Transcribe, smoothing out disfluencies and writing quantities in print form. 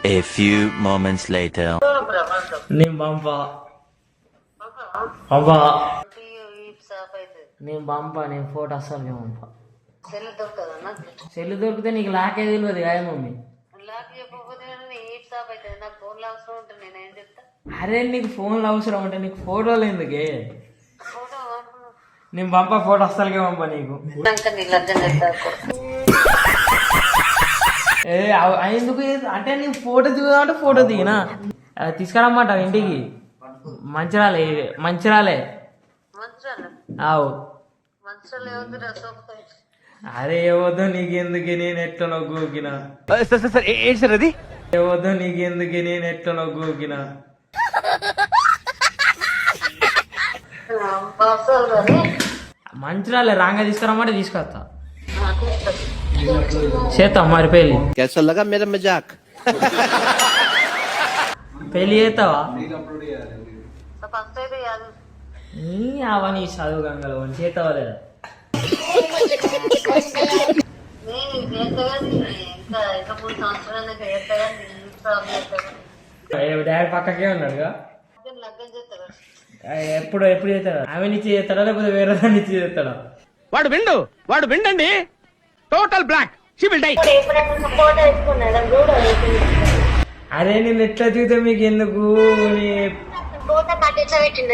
A few moments later. నేను పంపా నేను photo అస్సలు పంపా సెల్ దొరికితే నీకు లాకే తెలియదు కదా మమ్మీ. అరే నీకు ఫోన్లు అవసరం అంటే నీకు ఫోటోలు ఎందుకే? నేను పంపా ఫోటో అస్సలకే పంపా నీకు. ఎందుకు అంటే నేను ఫోటో దిగుదామంటే ఫోటో దిగినా తీసుకురమ్మాట ఇంటికి. మంచిరాలే అవు. అరే ఏవద్దు నీకెందుకే నేను ఎట్లనో గోకినా ఏవద్దు నీకెందుకే నేను ఎట్లనో గోకినా. మంచిరాలే రాంగా తీసుకురమ్మంటే తీసుకొస్తా. చేస్తాం మరి పెళ్ళి. పెళ్ళి చేస్తావా? అవన్నీ చదువు గంగలో చేస్తావా లేదా? డాడీ పక్కకే ఉన్నాడుగా. ఎప్పుడు చేస్తాడా? ఆమె నుంచి చేస్తాడా లేకపోతే వేరే దాన్ని నుంచి చేస్తాడా? వాడు విండండి. Total block. She will die. అరే నేను ఎట్లా చూస్తే మీకు ఎందుకు? పెట్టిండు